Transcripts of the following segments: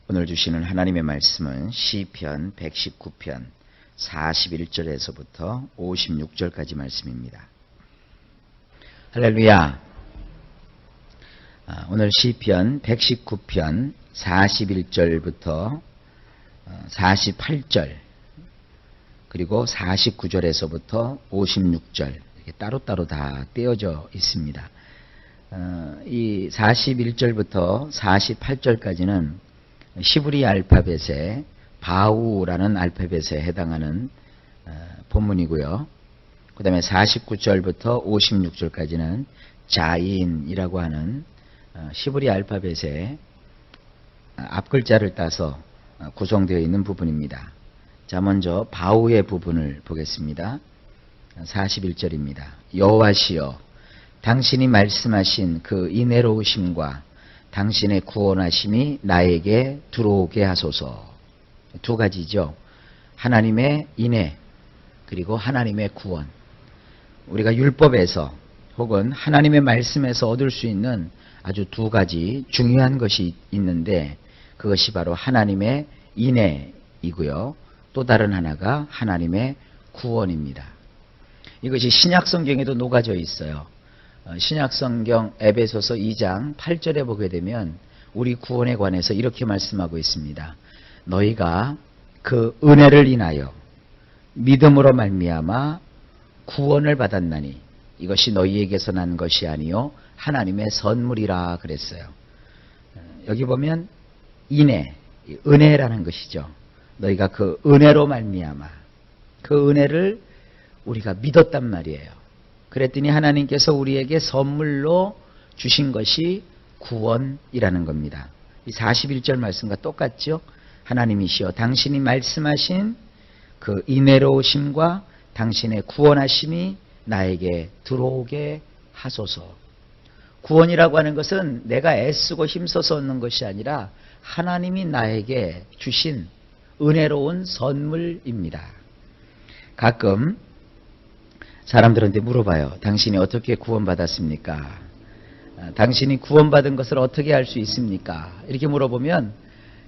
오늘 주시는 하나님의 말씀은 시편 119편 41절에서부터 56절까지 말씀입니다. 할렐루야. 오늘 시편 119편 41절부터 48절 그리고 49절에서부터 56절 이렇게 따로따로 다 떼어져 있습니다. 이 41절부터 48절까지는 시브리 알파벳의 바우라는 알파벳에 해당하는 본문이고요. 그 다음에 49절부터 56절까지는 자인이라고 하는 시브리 알파벳의 앞글자를 따서 구성되어 있는 부분입니다. 자, 먼저 바우의 부분을 보겠습니다. 41절입니다. 여호와시여, 당신이 말씀하신 그 인애로우심과 당신의 구원하심이 나에게 들어오게 하소서. 두 가지죠. 하나님의 인애 그리고 하나님의 구원. 우리가 율법에서 혹은 하나님의 말씀에서 얻을 수 있는 아주 두 가지 중요한 것이 있는데 그것이 바로 하나님의 인애이고요. 또 다른 하나가 하나님의 구원입니다. 이것이 신약 성경에도 녹아져 있어요. 신약 성경 에베소서 2장 8절에 보게 되면 우리 구원에 관해서 이렇게 말씀하고 있습니다. 너희가 그 은혜를 인하여 믿음으로 말미암아 구원을 받았나니 이것이 너희에게서 난 것이 아니요 하나님의 선물이라 그랬어요. 여기 보면 인애, 은혜라는 것이죠. 너희가 그 은혜로 말미암아 그 은혜를 우리가 믿었단 말이에요. 그랬더니 하나님께서 우리에게 선물로 주신 것이 구원이라는 겁니다. 이 41절 말씀과 똑같죠? 하나님이시여 당신이 말씀하신 그 인애로우심과 당신의 구원하심이 나에게 들어오게 하소서. 구원이라고 하는 것은 내가 애쓰고 힘써서 얻는 것이 아니라 하나님이 나에게 주신 은혜로운 선물입니다. 가끔 사람들한테 물어봐요. 당신이 어떻게 구원받았습니까? 당신이 구원받은 것을 어떻게 알 수 있습니까? 이렇게 물어보면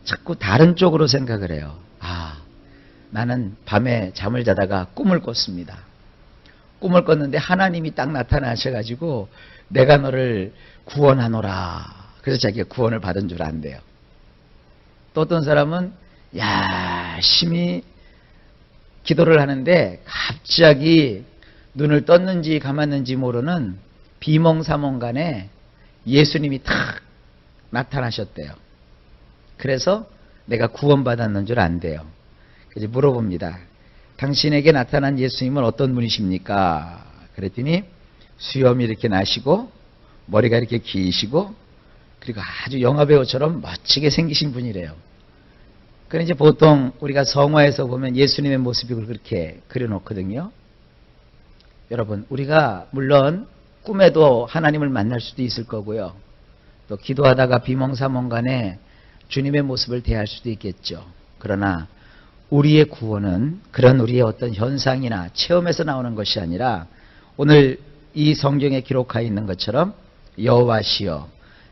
자꾸 다른 쪽으로 생각을 해요. 나는 밤에 잠을 자다가 꿈을 꿨습니다. 꿈을 꿨는데 하나님이 딱 나타나셔가지고 내가 너를 구원하노라. 그래서 자기가 구원을 받은 줄 안대요. 또 어떤 사람은 열심히 기도를 하는데 갑자기 눈을 떴는지 감았는지 모르는 비몽사몽간에 예수님이 탁 나타나셨대요. 그래서 내가 구원받았는 줄 안대요. 그래서 물어봅니다. 당신에게 나타난 예수님은 어떤 분이십니까? 그랬더니 수염이 이렇게 나시고 머리가 이렇게 기시고 그리고 아주 영화배우처럼 멋지게 생기신 분이래요. 그런데 이제 보통 우리가 성화에서 보면 예수님의 모습이 그렇게 그려놓거든요. 여러분, 우리가 물론 꿈에도 하나님을 만날 수도 있을 거고요. 또 기도하다가 비몽사몽간에 주님의 모습을 대할 수도 있겠죠. 그러나 우리의 구원은 그런 우리의 어떤 현상이나 체험에서 나오는 것이 아니라 오늘 이 성경에 기록하여 있는 것처럼 여호와시여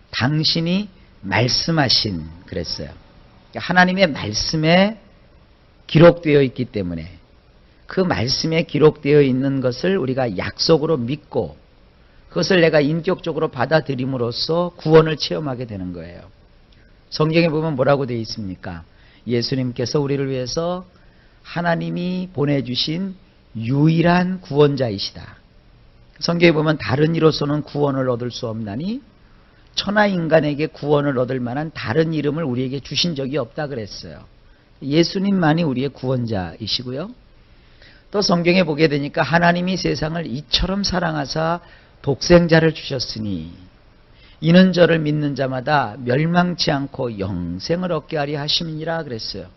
당신이 말씀하신 그랬어요. 하나님의 말씀에 기록되어 있기 때문에 그 말씀에 기록되어 있는 것을 우리가 약속으로 믿고 그것을 내가 인격적으로 받아들임으로써 구원을 체험하게 되는 거예요. 성경에 보면 뭐라고 되어 있습니까? 예수님께서 우리를 위해서 하나님이 보내주신 유일한 구원자이시다. 성경에 보면 다른 이로서는 구원을 얻을 수 없나니 천하 인간에게 구원을 얻을 만한 다른 이름을 우리에게 주신 적이 없다 그랬어요. 예수님만이 우리의 구원자이시고요. 또 성경에 보게 되니까 하나님이 세상을 이처럼 사랑하사 독생자를 주셨으니 이는 저를 믿는 자마다 멸망치 않고 영생을 얻게 하려 하심이니라 그랬어요.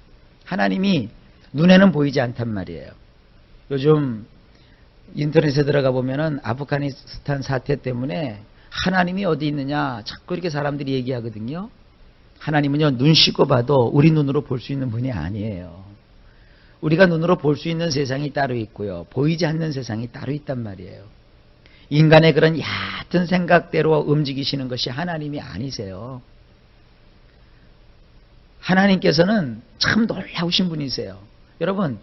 하나님이 눈에는 보이지 않단 말이에요. 요즘 인터넷에 들어가 보면은 아프가니스탄 사태 때문에 하나님이 어디 있느냐 자꾸 이렇게 사람들이 얘기하거든요. 하나님은요 눈 씻고 봐도 우리 눈으로 볼 수 있는 분이 아니에요. 우리가 눈으로 볼 수 있는 세상이 따로 있고요. 보이지 않는 세상이 따로 있단 말이에요. 인간의 그런 얕은 생각대로 움직이시는 것이 하나님이 아니세요. 하나님께서는 참 놀라우신 분이세요. 여러분,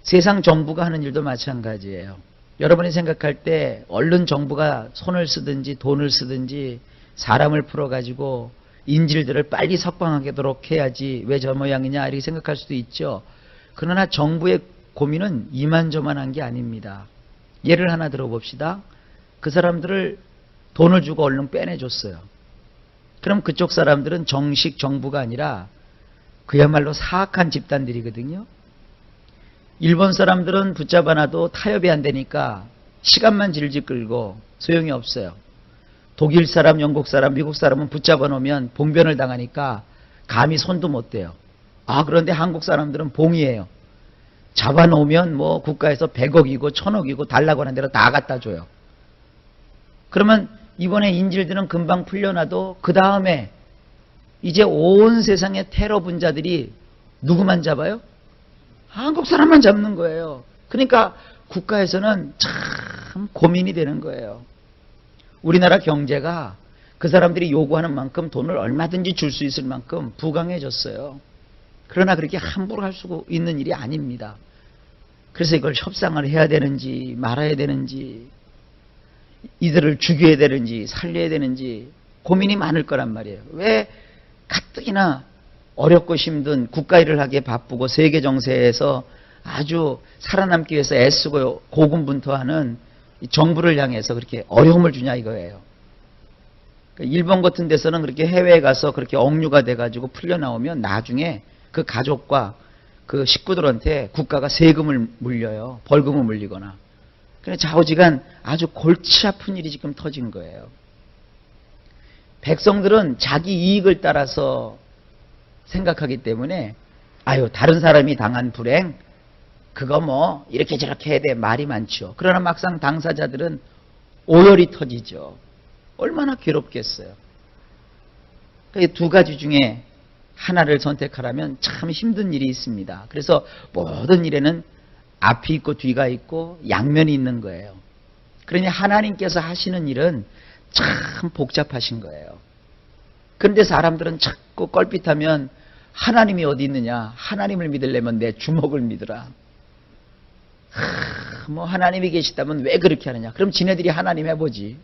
세상 정부가 하는 일도 마찬가지예요. 여러분이 생각할 때 얼른 정부가 손을 쓰든지 돈을 쓰든지 사람을 풀어가지고 인질들을 빨리 석방하도록 해야지 왜 저 모양이냐 이렇게 생각할 수도 있죠. 그러나 정부의 고민은 이만저만한 게 아닙니다. 예를 하나 들어봅시다. 그 사람들을 돈을 주고 얼른 빼내줬어요. 그럼 그쪽 사람들은 정식 정부가 아니라 그야말로 사악한 집단들이거든요. 일본 사람들은 붙잡아놔도 타협이 안 되니까 시간만 질질 끌고 소용이 없어요. 독일 사람, 영국 사람, 미국 사람은 붙잡아 놓으면 봉변을 당하니까 감히 손도 못 대요. 그런데 한국 사람들은 봉이에요. 잡아놓으면 뭐 국가에서 100억이고 1000억이고 달라고 하는 대로 다 갖다 줘요. 그러면 이번에 인질들은 금방 풀려나도 그 다음에 이제 온 세상의 테러 분자들이 누구만 잡아요? 한국 사람만 잡는 거예요. 그러니까 국가에서는 참 고민이 되는 거예요. 우리나라 경제가 그 사람들이 요구하는 만큼 돈을 얼마든지 줄 수 있을 만큼 부강해졌어요. 그러나 그렇게 함부로 할 수 있는 일이 아닙니다. 그래서 이걸 협상을 해야 되는지 말아야 되는지 이들을 죽여야 되는지 살려야 되는지 고민이 많을 거란 말이에요. 왜 가뜩이나 어렵고 힘든 국가 일을 하기에 바쁘고 세계 정세에서 아주 살아남기 위해서 애쓰고 고군분투하는 정부를 향해서 그렇게 어려움을 주냐 이거예요. 일본 같은 데서는 그렇게 해외에 가서 그렇게 억류가 돼가지고 풀려나오면 나중에 그 가족과 그 식구들한테 국가가 세금을 물려요. 벌금을 물리거나. 그래 좌우지간 아주 골치 아픈 일이 지금 터진 거예요. 백성들은 자기 이익을 따라서 생각하기 때문에 다른 사람이 당한 불행 그거 뭐 이렇게 저렇게 해야 돼 말이 많죠. 그러나 막상 당사자들은 오열이 터지죠. 얼마나 괴롭겠어요. 두 가지 중에 하나를 선택하라면 참 힘든 일이 있습니다. 그래서 모든 일에는 앞이 있고 뒤가 있고 양면이 있는 거예요. 그러니 하나님께서 하시는 일은 참 복잡하신 거예요. 그런데 사람들은 자꾸 껄핏하면 하나님이 어디 있느냐? 하나님을 믿으려면 내 주먹을 믿으라. 뭐 하나님이 계시다면 왜 그렇게 하느냐? 그럼 지네들이 하나님 해보지.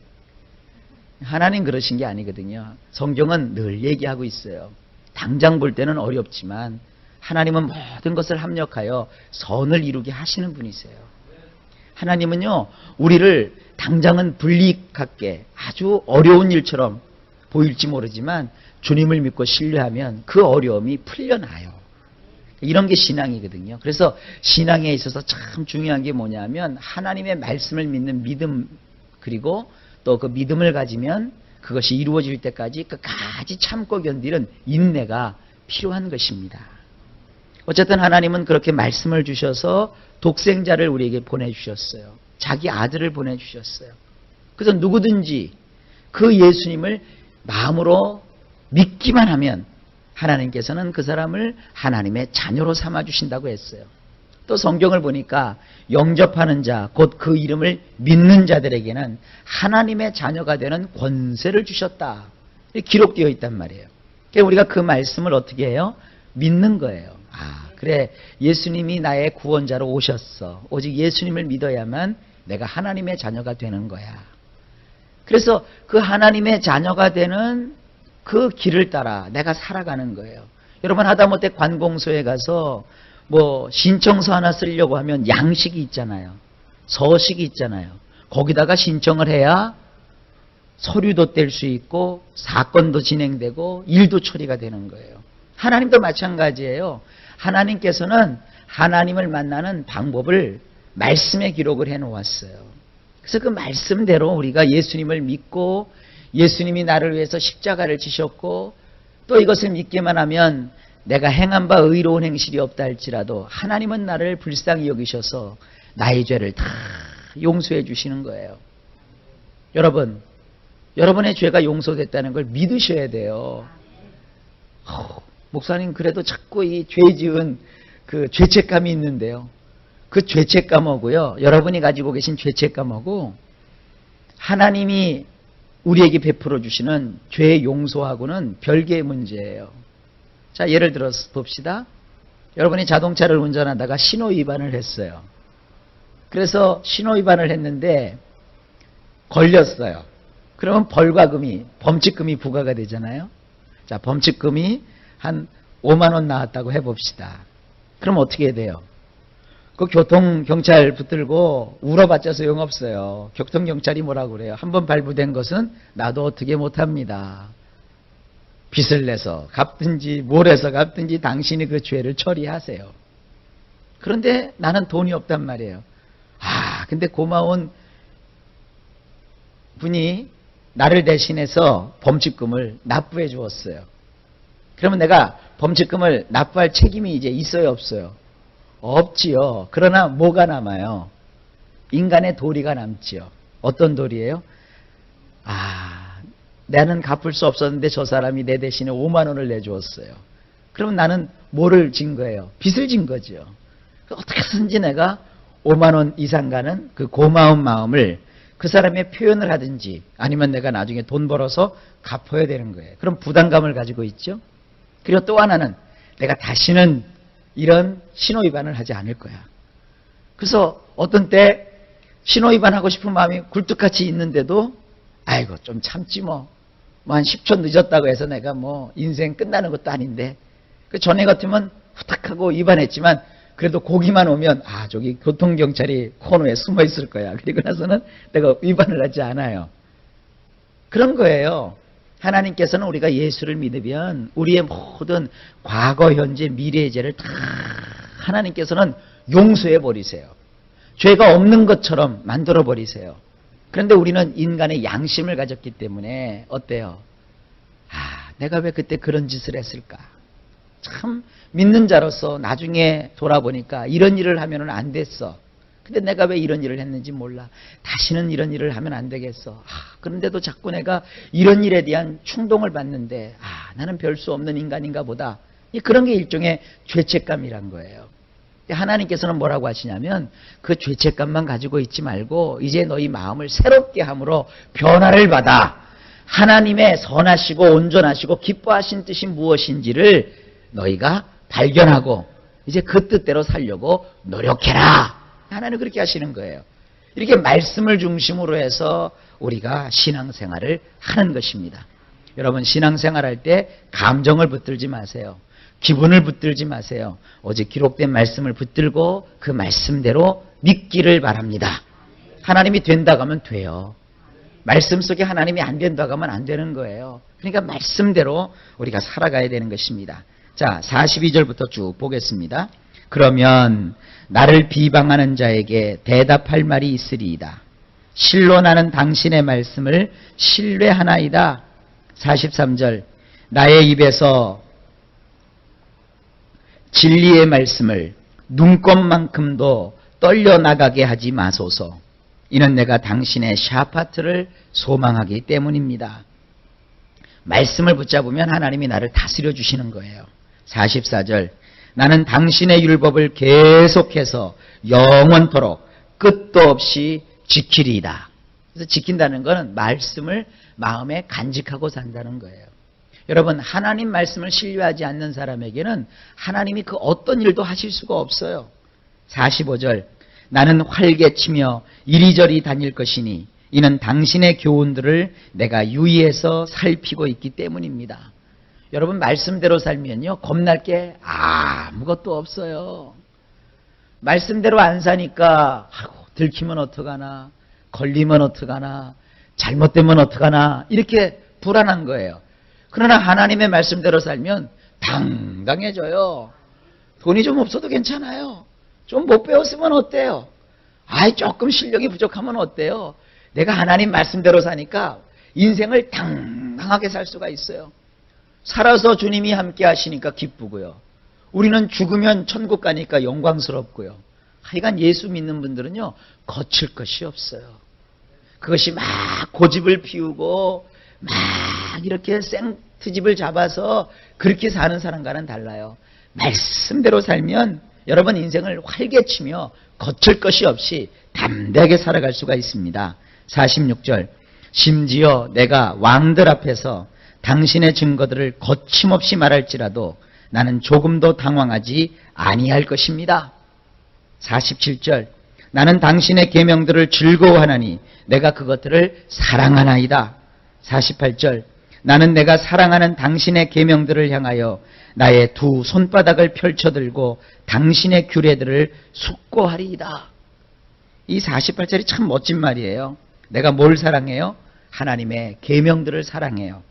하나님 그러신 게 아니거든요. 성경은 늘 얘기하고 있어요. 당장 볼 때는 어렵지만 하나님은 모든 것을 합력하여 선을 이루게 하시는 분이세요. 하나님은요, 우리를 당장은 불이익하게 아주 어려운 일처럼 보일지 모르지만 주님을 믿고 신뢰하면 그 어려움이 풀려나요. 이런 게 신앙이거든요. 그래서 신앙에 있어서 참 중요한 게 뭐냐면 하나님의 말씀을 믿는 믿음, 그리고 또 그 믿음을 가지면 그것이 이루어질 때까지 끝까지 참고 견디는 인내가 필요한 것입니다. 어쨌든 하나님은 그렇게 말씀을 주셔서 독생자를 우리에게 보내주셨어요. 자기 아들을 보내주셨어요. 그래서 누구든지 그 예수님을 마음으로 믿기만 하면 하나님께서는 그 사람을 하나님의 자녀로 삼아주신다고 했어요. 또 성경을 보니까 영접하는 자, 곧 그 이름을 믿는 자들에게는 하나님의 자녀가 되는 권세를 주셨다. 기록되어 있단 말이에요. 그러니까 우리가 그 말씀을 어떻게 해요? 믿는 거예요. 그래, 예수님이 나의 구원자로 오셨어. 오직 예수님을 믿어야만 내가 하나님의 자녀가 되는 거야. 그래서 그 하나님의 자녀가 되는 그 길을 따라 내가 살아가는 거예요. 여러분 하다못해 관공서에 가서 뭐 신청서 하나 쓰려고 하면 양식이 있잖아요. 서식이 있잖아요. 거기다가 신청을 해야 서류도 뗄 수 있고 사건도 진행되고 일도 처리가 되는 거예요. 하나님도 마찬가지예요. 하나님께서는 하나님을 만나는 방법을 말씀에 기록을 해놓았어요. 그래서 그 말씀대로 우리가 예수님을 믿고 예수님이 나를 위해서 십자가를 지셨고 또 이것을 믿기만 하면 내가 행한 바 의로운 행실이 없다 할지라도 하나님은 나를 불쌍히 여기셔서 나의 죄를 다 용서해 주시는 거예요. 여러분, 여러분의 죄가 용서됐다는 걸 믿으셔야 돼요. 목사님 그래도 자꾸 이 죄 지은 그 죄책감이 있는데요. 그 죄책감하고요, 여러분이 가지고 계신 죄책감하고 하나님이 우리에게 베풀어 주시는 죄 용서하고는 별개의 문제예요. 자, 예를 들어서 봅시다. 여러분이 자동차를 운전하다가 신호 위반을 했어요. 그래서 신호 위반을 했는데 걸렸어요. 그러면 벌과금이, 범칙금이 부과가 되잖아요. 자, 범칙금이 한 5만 원 나왔다고 해봅시다. 그럼 어떻게 돼요? 그 교통경찰 붙들고 울어봤자 소용없어요. 교통경찰이 뭐라고 그래요? 한번 발부된 것은 나도 어떻게 못합니다. 빚을 내서 갚든지 뭘 해서 갚든지 당신이 그 죄를 처리하세요. 그런데 나는 돈이 없단 말이에요. 근데 고마운 분이 나를 대신해서 범칙금을 납부해 주었어요. 그러면 내가 범칙금을 납부할 책임이 이제 있어요, 없어요? 없지요. 그러나 뭐가 남아요? 인간의 도리가 남지요. 어떤 도리예요? 나는 갚을 수 없었는데 저 사람이 내 대신에 5만 원을 내주었어요. 그러면 나는 뭐를 진 거예요? 빚을 진 거죠. 어떻게든지 내가 5만 원 이상 가는 그 고마운 마음을 그 사람의 표현을 하든지 아니면 내가 나중에 돈 벌어서 갚아야 되는 거예요. 그럼 부담감을 가지고 있죠. 그리고 또 하나는 내가 다시는 이런 신호 위반을 하지 않을 거야. 그래서 어떤 때 신호 위반하고 싶은 마음이 굴뚝같이 있는데도 아이고 좀 참지 뭐 한 10초 늦었다고 해서 내가 뭐 인생 끝나는 것도 아닌데 그 전에 같으면 후딱하고 위반했지만 그래도 고기만 오면 저기 교통경찰이 코너에 숨어 있을 거야. 그리고 나서는 내가 위반을 하지 않아요. 그런 거예요. 하나님께서는 우리가 예수를 믿으면 우리의 모든 과거, 현재, 미래의 죄를 다 하나님께서는 용서해 버리세요. 죄가 없는 것처럼 만들어 버리세요. 그런데 우리는 인간의 양심을 가졌기 때문에 어때요? 내가 왜 그때 그런 짓을 했을까? 참 믿는 자로서 나중에 돌아보니까 이런 일을 하면 안 됐어. 근데 내가 왜 이런 일을 했는지 몰라. 다시는 이런 일을 하면 안 되겠어. 그런데도 자꾸 내가 이런 일에 대한 충동을 받는데 나는 별 수 없는 인간인가 보다. 그런 게 일종의 죄책감이란 거예요. 하나님께서는 뭐라고 하시냐면 그 죄책감만 가지고 있지 말고 이제 너희 마음을 새롭게 함으로 변화를 받아 하나님의 선하시고 온전하시고 기뻐하신 뜻이 무엇인지를 너희가 발견하고 이제 그 뜻대로 살려고 노력해라. 하나님은 그렇게 하시는 거예요. 이렇게 말씀을 중심으로 해서 우리가 신앙생활을 하는 것입니다. 여러분 신앙생활할 때 감정을 붙들지 마세요. 기분을 붙들지 마세요. 오직 기록된 말씀을 붙들고 그 말씀대로 믿기를 바랍니다. 하나님이 된다고 하면 돼요. 말씀 속에 하나님이 안 된다고 하면 안 되는 거예요. 그러니까 말씀대로 우리가 살아가야 되는 것입니다. 자, 42절부터 쭉 보겠습니다. 그러면 나를 비방하는 자에게 대답할 말이 있으리이다. 실로 나는 당신의 말씀을 신뢰하나이다. 43절 나의 입에서 진리의 말씀을 눈곱만큼도 떨려나가게 하지 마소서. 이는 내가 당신의 샤파트를 소망하기 때문입니다. 말씀을 붙잡으면 하나님이 나를 다스려 주시는 거예요. 44절 나는 당신의 율법을 계속해서 영원토록 끝도 없이 지키리이다. 그래서 지킨다는 것은 말씀을 마음에 간직하고 산다는 거예요. 여러분 하나님 말씀을 신뢰하지 않는 사람에게는 하나님이 그 어떤 일도 하실 수가 없어요. 45절 나는 활개치며 이리저리 다닐 것이니 이는 당신의 교훈들을 내가 유의해서 살피고 있기 때문입니다. 여러분 말씀대로 살면요 겁날 게 아무것도 없어요. 말씀대로 안 사니까 들키면 어떡하나 걸리면 어떡하나 잘못되면 어떡하나 이렇게 불안한 거예요. 그러나 하나님의 말씀대로 살면 당당해져요. 돈이 좀 없어도 괜찮아요. 좀 못 배웠으면 어때요? 조금 실력이 부족하면 어때요? 내가 하나님 말씀대로 사니까 인생을 당당하게 살 수가 있어요. 살아서 주님이 함께 하시니까 기쁘고요. 우리는 죽으면 천국 가니까 영광스럽고요. 하여간 예수 믿는 분들은요 거칠 것이 없어요. 그것이 막 고집을 피우고 막 이렇게 생트집을 잡아서 그렇게 사는 사람과는 달라요. 말씀대로 살면 여러분 인생을 활개치며 거칠 것이 없이 담대하게 살아갈 수가 있습니다. 46절 심지어 내가 왕들 앞에서 당신의 증거들을 거침없이 말할지라도 나는 조금도 당황하지 아니할 것입니다. 47절 나는 당신의 계명들을 즐거워하나니 내가 그것들을 사랑하나이다. 48절 나는 내가 사랑하는 당신의 계명들을 향하여 나의 두 손바닥을 펼쳐들고 당신의 규례들을 숙고하리이다. 이 48절이 참 멋진 말이에요. 내가 뭘 사랑해요? 하나님의 계명들을 사랑해요.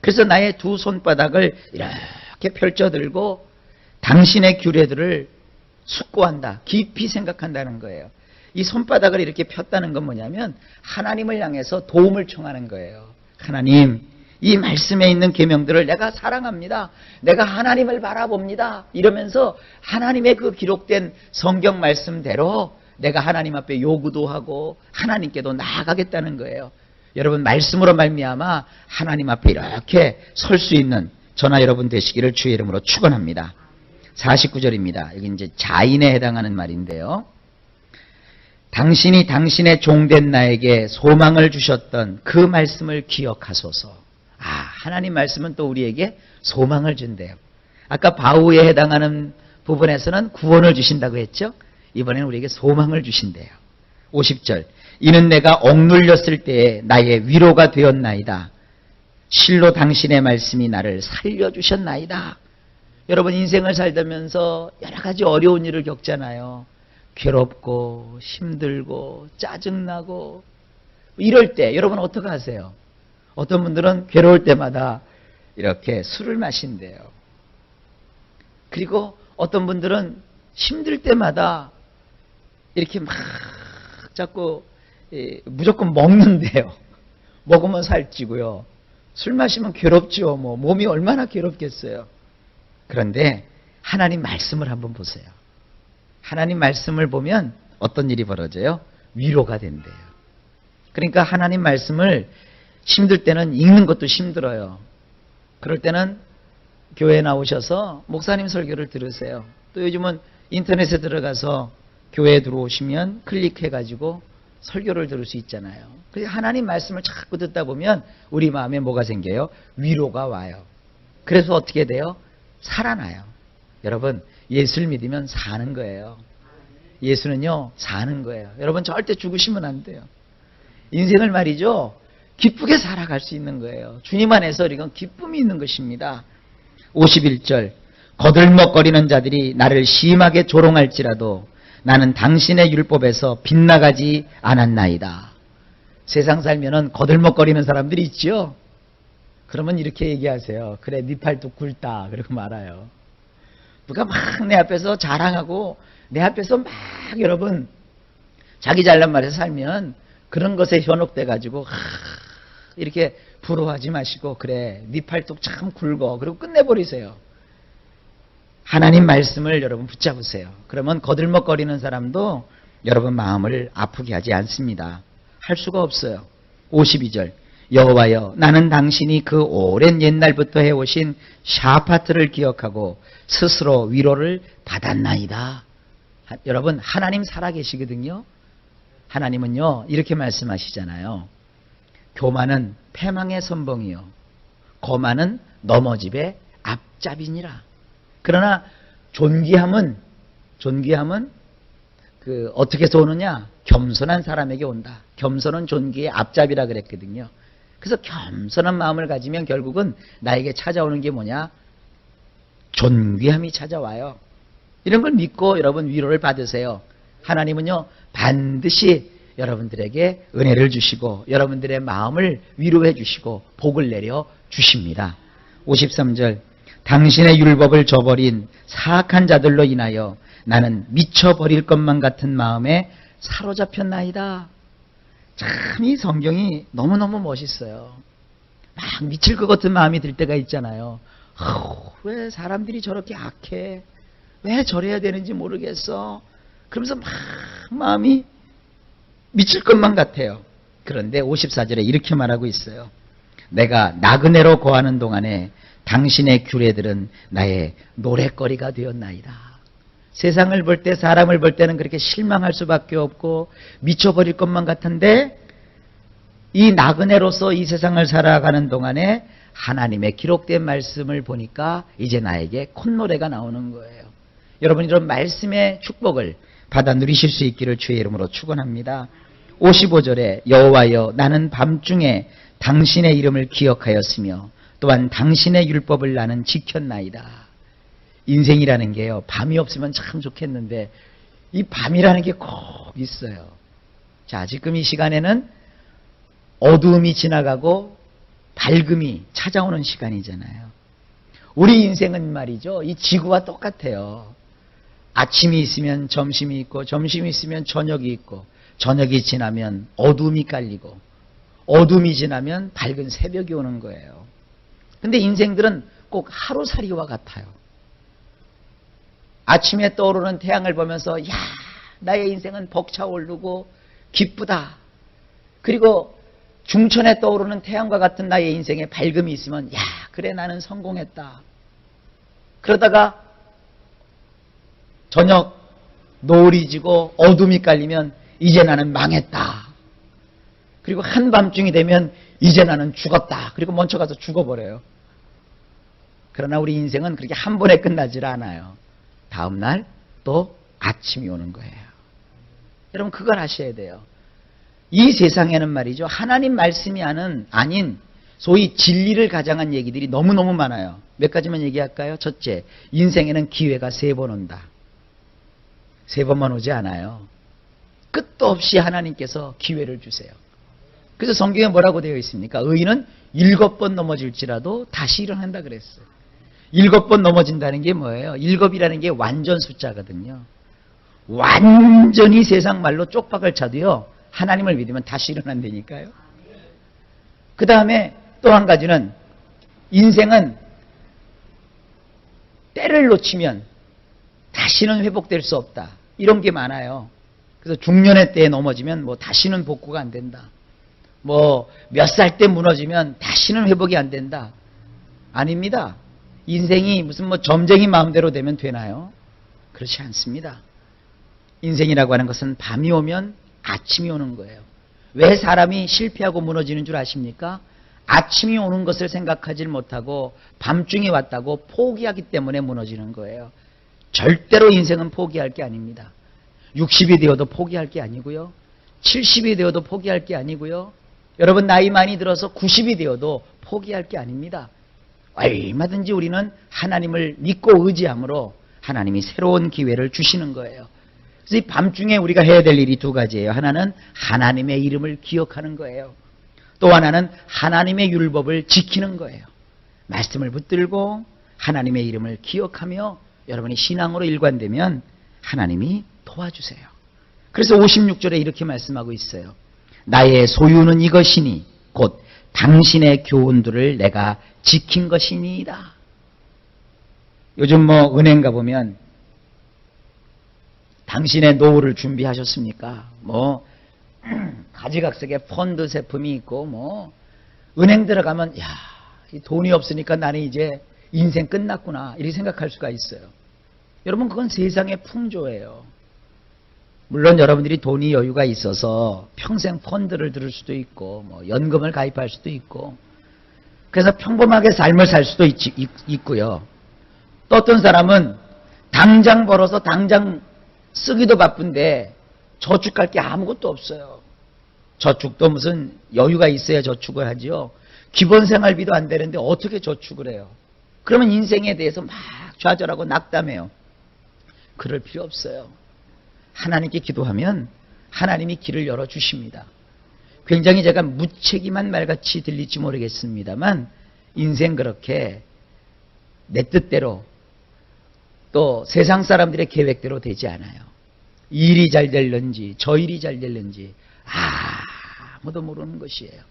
그래서 나의 두 손바닥을 이렇게 펼쳐들고 당신의 규례들을 숙고한다. 깊이 생각한다는 거예요. 이 손바닥을 이렇게 폈다는 건 뭐냐면 하나님을 향해서 도움을 청하는 거예요. 하나님, 이 말씀에 있는 계명들을 내가 사랑합니다. 내가 하나님을 바라봅니다. 이러면서 하나님의 그 기록된 성경 말씀대로 내가 하나님 앞에 요구도 하고 하나님께도 나아가겠다는 거예요. 여러분 말씀으로 말미암아 하나님 앞에 이렇게 설 수 있는 저나 여러분 되시기를 주의 이름으로 축원합니다. 49절입니다. 여기 이제 자인에 해당하는 말인데요. 당신이 당신의 종된 나에게 소망을 주셨던 그 말씀을 기억하소서. 하나님 말씀은 또 우리에게 소망을 준대요. 아까 바우에 해당하는 부분에서는 구원을 주신다고 했죠. 이번에는 우리에게 소망을 주신대요. 50절 이는 내가 억눌렸을 때에 나의 위로가 되었나이다. 실로 당신의 말씀이 나를 살려주셨나이다. 여러분 인생을 살면서 여러 가지 어려운 일을 겪잖아요. 괴롭고 힘들고 짜증나고 이럴 때 여러분 어떻게 하세요? 어떤 분들은 괴로울 때마다 이렇게 술을 마신대요. 그리고 어떤 분들은 힘들 때마다 이렇게 막 자꾸 무조건 먹는데요. 먹으면 살찌고요. 술 마시면 괴롭죠. 몸이 얼마나 괴롭겠어요. 그런데 하나님 말씀을 한번 보세요. 하나님 말씀을 보면 어떤 일이 벌어져요? 위로가 된대요. 그러니까 하나님 말씀을 힘들 때는 읽는 것도 힘들어요. 그럴 때는 교회에 나오셔서 목사님 설교를 들으세요. 또 요즘은 인터넷에 들어가서 교회에 들어오시면 클릭해가지고 설교를 들을 수 있잖아요. 그래서 하나님 말씀을 자꾸 듣다 보면 우리 마음에 뭐가 생겨요? 위로가 와요. 그래서 어떻게 돼요? 살아나요. 여러분 예수를 믿으면 사는 거예요. 예수는요 사는 거예요. 여러분 절대 죽으시면 안 돼요. 인생을 말이죠 기쁘게 살아갈 수 있는 거예요. 주님 안에서 이건 기쁨이 있는 것입니다. 51절 거들먹거리는 자들이 나를 심하게 조롱할지라도 나는 당신의 율법에서 빗나가지 않았나이다. 세상 살면은 거들먹거리는 사람들이 있죠. 그러면 이렇게 얘기하세요. 그래 네 팔뚝 굵다 그러고 말아요. 누가 막 내 앞에서 자랑하고 내 앞에서 막 여러분 자기 잘난 말에서 살면 그런 것에 현혹돼 가지고 이렇게 부러워하지 마시고 그래 네 팔뚝 참 굵어 그리고 끝내버리세요. 하나님 말씀을 여러분 붙잡으세요. 그러면 거들먹거리는 사람도 여러분 마음을 아프게 하지 않습니다. 할 수가 없어요. 52절 여호와여 나는 당신이 그 오랜 옛날부터 해오신 샤파트를 기억하고 스스로 위로를 받았나이다. 여러분 하나님 살아계시거든요. 하나님은요 이렇게 말씀하시잖아요. 교만은 패망의 선봉이요 거만은 넘어집의 앞잡이니라. 그러나 존귀함은 어떻게 해서 오느냐? 겸손한 사람에게 온다. 겸손은 존귀의 앞잡이라 그랬거든요. 그래서 겸손한 마음을 가지면 결국은 나에게 찾아오는 게 뭐냐? 존귀함이 찾아와요. 이런 걸 믿고 여러분 위로를 받으세요. 하나님은요 반드시 여러분들에게 은혜를 주시고 여러분들의 마음을 위로해 주시고 복을 내려 주십니다. 53절 당신의 율법을 저버린 사악한 자들로 인하여 나는 미쳐버릴 것만 같은 마음에 사로잡혔나이다. 참 이 성경이 너무너무 멋있어요. 막 미칠 것 같은 마음이 들 때가 있잖아요. 왜 사람들이 저렇게 악해? 왜 저래야 되는지 모르겠어? 그러면서 막 마음이 미칠 것만 같아요. 그런데 54절에 이렇게 말하고 있어요. 내가 나그네로 거하는 동안에 당신의 규례들은 나의 노랫거리가 되었나이다. 세상을 볼 때 사람을 볼 때는 그렇게 실망할 수밖에 없고 미쳐버릴 것만 같은데 이 나그네로서 이 세상을 살아가는 동안에 하나님의 기록된 말씀을 보니까 이제 나에게 콧노래가 나오는 거예요. 여러분 이런 말씀의 축복을 받아 누리실 수 있기를 주의 이름으로 축원합니다. 55절에 여호와여 나는 밤중에 당신의 이름을 기억하였으며 또한 당신의 율법을 나는 지켰나이다. 인생이라는 게요, 밤이 없으면 참 좋겠는데 이 밤이라는 게 꼭 있어요. 자, 지금 이 시간에는 어두움이 지나가고 밝음이 찾아오는 시간이잖아요. 우리 인생은 말이죠, 이 지구와 똑같아요. 아침이 있으면 점심이 있고, 점심이 있으면 저녁이 있고, 저녁이 지나면 어둠이 깔리고, 어둠이 지나면 밝은 새벽이 오는 거예요. 근데 인생들은 꼭 하루살이와 같아요. 아침에 떠오르는 태양을 보면서 야, 나의 인생은 벅차오르고 기쁘다. 그리고 중천에 떠오르는 태양과 같은 나의 인생에 밝음이 있으면 야, 그래 나는 성공했다. 그러다가 저녁 노을이 지고 어둠이 깔리면 이제 나는 망했다. 그리고 한밤중이 되면 이제 나는 죽었다. 그리고 먼저 가서 죽어버려요. 그러나 우리 인생은 그렇게 한 번에 끝나질 않아요. 다음날 또 아침이 오는 거예요. 여러분 그걸 아셔야 돼요. 이 세상에는 말이죠, 하나님 말씀이 아닌 소위 진리를 가장한 얘기들이 너무너무 많아요. 몇 가지만 얘기할까요? 첫째, 인생에는 기회가 3번 온다. 3번만 오지 않아요. 끝도 없이 하나님께서 기회를 주세요. 그래서 성경에 뭐라고 되어 있습니까? 의인은 7번 넘어질지라도 다시 일어난다 그랬어요. 7번 넘어진다는 게 뭐예요? 7이라는 게 완전 숫자거든요. 완전히 세상 말로 쪽박을 차도요, 하나님을 믿으면 다시 일어난다니까요. 그 다음에 또 한 가지는 인생은 때를 놓치면 다시는 회복될 수 없다. 이런 게 많아요. 그래서 중년의 때에 넘어지면 뭐 다시는 복구가 안 된다. 뭐 몇 살 때 무너지면 다시는 회복이 안 된다. 아닙니다. 인생이 무슨 뭐 점쟁이 마음대로 되면 되나요? 그렇지 않습니다. 인생이라고 하는 것은 밤이 오면 아침이 오는 거예요. 왜 사람이 실패하고 무너지는 줄 아십니까? 아침이 오는 것을 생각하지 못하고 밤중이 왔다고 포기하기 때문에 무너지는 거예요. 절대로 인생은 포기할 게 아닙니다. 60이 되어도 포기할 게 아니고요. 70이 되어도 포기할 게 아니고요. 여러분 나이 많이 들어서 90이 되어도 포기할 게 아닙니다. 얼마든지 우리는 하나님을 믿고 의지함으로 하나님이 새로운 기회를 주시는 거예요. 그래서 이 밤중에 우리가 해야 될 일이 2가지예요. 하나는 하나님의 이름을 기억하는 거예요. 또 하나는 하나님의 율법을 지키는 거예요. 말씀을 붙들고 하나님의 이름을 기억하며 여러분이 신앙으로 일관되면 하나님이 도와주세요. 그래서 56절에 이렇게 말씀하고 있어요. 나의 소유는 이것이니 곧 당신의 교훈들을 내가 지킨 것이니이다. 요즘 뭐 은행 가보면 당신의 노후를 준비하셨습니까? 뭐 가지각색의 펀드 제품이 있고 뭐 은행 들어가면 야, 돈이 없으니까 나는 이제 인생 끝났구나 이렇게 생각할 수가 있어요. 여러분 그건 세상의 풍조예요. 물론 여러분들이 돈이 여유가 있어서 평생 펀드를 들을 수도 있고 뭐 연금을 가입할 수도 있고 그래서 평범하게 삶을 살 수도 있고요. 또 어떤 사람은 당장 벌어서 당장 쓰기도 바쁜데 저축할 게 아무것도 없어요. 저축도 무슨 여유가 있어야 저축을 하지요. 기본 생활비도 안 되는데 어떻게 저축을 해요? 그러면 인생에 대해서 막 좌절하고 낙담해요. 그럴 필요 없어요. 하나님께 기도하면 하나님이 길을 열어주십니다. 굉장히 제가 무책임한 말같이 들릴지 모르겠습니다만 인생 그렇게 내 뜻대로 또 세상 사람들의 계획대로 되지 않아요. 이 일이 잘 될는지 저 일이 잘 될는지 아무도 모르는 것이에요.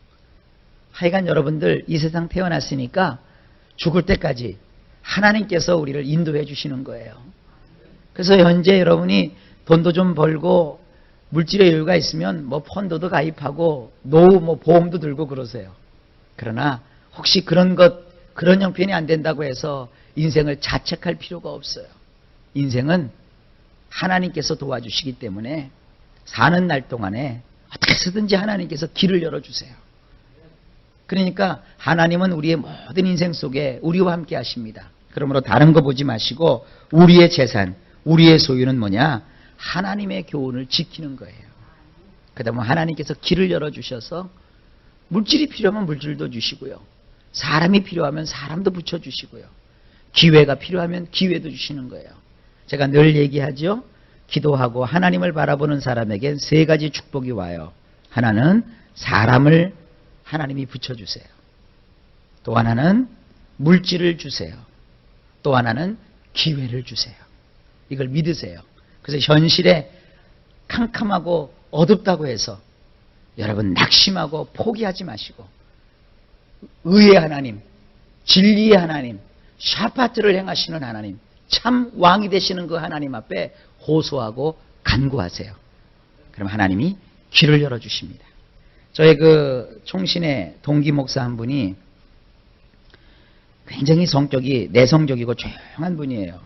하여간 여러분들 이 세상 태어났으니까 죽을 때까지 하나님께서 우리를 인도해 주시는 거예요. 그래서 현재 여러분이 돈도 좀 벌고 물질의 여유가 있으면 뭐 펀드도 가입하고 노후 뭐 보험도 들고 그러세요. 그러나 혹시 그런 형편이 안 된다고 해서 인생을 자책할 필요가 없어요. 인생은 하나님께서 도와주시기 때문에 사는 날 동안에 어떻게 해서든지 하나님께서 길을 열어주세요. 그러니까 하나님은 우리의 모든 인생 속에 우리와 함께 하십니다. 그러므로 다른 거 보지 마시고 우리의 재산, 우리의 소유는 뭐냐? 하나님의 교훈을 지키는 거예요. 그다음에 하나님께서 길을 열어주셔서 물질이 필요하면 물질도 주시고요. 사람이 필요하면 사람도 붙여주시고요. 기회가 필요하면 기회도 주시는 거예요. 제가 늘 얘기하죠. 기도하고 하나님을 바라보는 사람에겐 세 가지 축복이 와요. 하나는 사람을 하나님이 붙여주세요. 또 하나는 물질을 주세요. 또 하나는 기회를 주세요. 이걸 믿으세요. 그래서 현실에 캄캄하고 어둡다고 해서 여러분 낙심하고 포기하지 마시고 의의 하나님, 진리의 하나님, 샤파트를 행하시는 하나님, 참 왕이 되시는 그 하나님 앞에 호소하고 간구하세요. 그럼 하나님이 길을 열어주십니다. 저의 그 총신의 동기 목사 한 분이 굉장히 성격이 내성적이고 조용한 분이에요.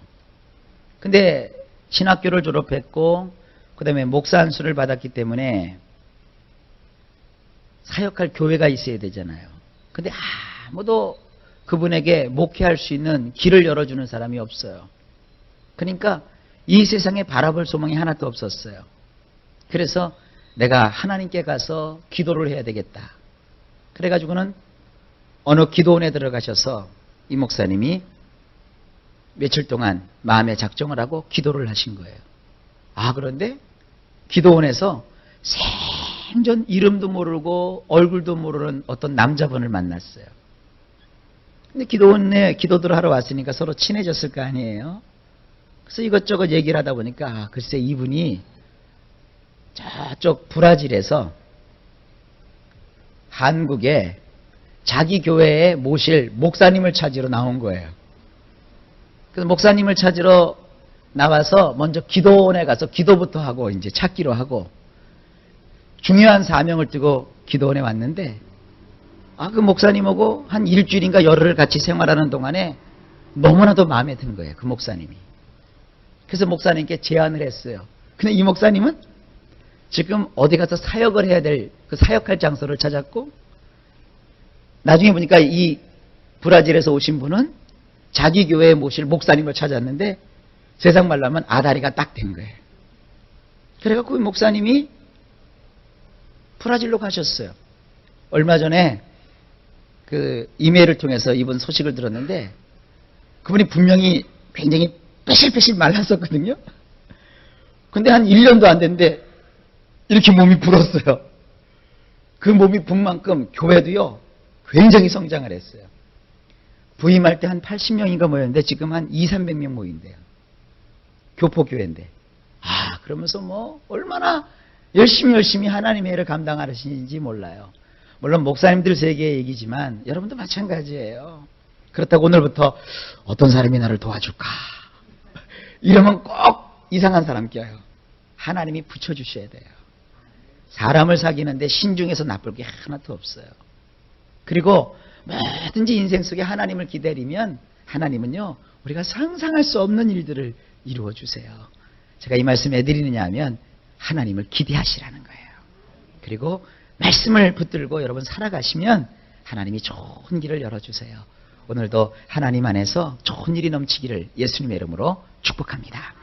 근데 신학교를 졸업했고 그 다음에 목사 안수를 받았기 때문에 사역할 교회가 있어야 되잖아요. 근데 아무도 그분에게 목회할 수 있는 길을 열어주는 사람이 없어요. 그러니까 이 세상에 바라볼 소망이 하나도 없었어요. 그래서 내가 하나님께 가서 기도를 해야 되겠다. 그래가지고는 어느 기도원에 들어가셔서 이 목사님이 며칠 동안 마음에 작정을 하고 기도를 하신 거예요. 그런데 기도원에서 생전 이름도 모르고 얼굴도 모르는 어떤 남자분을 만났어요. 근데 기도원에 기도들 하러 왔으니까 서로 친해졌을 거 아니에요. 그래서 이것저것 얘기를 하다 보니까 글쎄 이분이 저쪽 브라질에서 한국에 자기 교회에 모실 목사님을 찾으러 나온 거예요. 그래서 목사님을 찾으러 나와서 먼저 기도원에 가서 기도부터 하고 이제 찾기로 하고 중요한 사명을 띠고 기도원에 왔는데 그 목사님하고 한 일주일인가 열흘을 같이 생활하는 동안에 너무나도 마음에 든 거예요. 그 목사님이. 그래서 목사님께 제안을 했어요. 근데 이 목사님은 지금 어디 가서 사역을 해야 될 그 사역할 장소를 찾았고 나중에 보니까 이 브라질에서 오신 분은 자기 교회에 모실 목사님을 찾았는데 세상 말로 하면 아다리가 딱 된 거예요. 그래갖고 이 목사님이 브라질로 가셨어요. 얼마 전에 그 이메일을 통해서 이분 소식을 들었는데 그분이 분명히 굉장히 빼실빼실 말랐었거든요. 근데 한 1년도 안 됐는데 이렇게 몸이 불었어요. 그 몸이 분 만큼 교회도요 굉장히 성장을 했어요. 부임할 때 한 80명인가 모였는데 지금 한 200~300명 모인대요. 교포교회인데. 그러면서 뭐 얼마나 열심히 하나님의 일을 감당하시는지 몰라요. 물론 목사님들 세계의 얘기지만 여러분도 마찬가지예요. 그렇다고 오늘부터 어떤 사람이 나를 도와줄까? 이러면 꼭 이상한 사람 껴요. 하나님이 붙여주셔야 돼요. 사람을 사귀는데 신중해서 나쁠 게 하나도 없어요. 그리고 뭐든지 인생 속에 하나님을 기다리면 하나님은요 우리가 상상할 수 없는 일들을 이루어 주세요. 제가 이 말씀 왜 드리느냐 하면 하나님을 기대하시라는 거예요. 그리고 말씀을 붙들고 여러분 살아가시면 하나님이 좋은 길을 열어주세요. 오늘도 하나님 안에서 좋은 일이 넘치기를 예수님의 이름으로 축복합니다.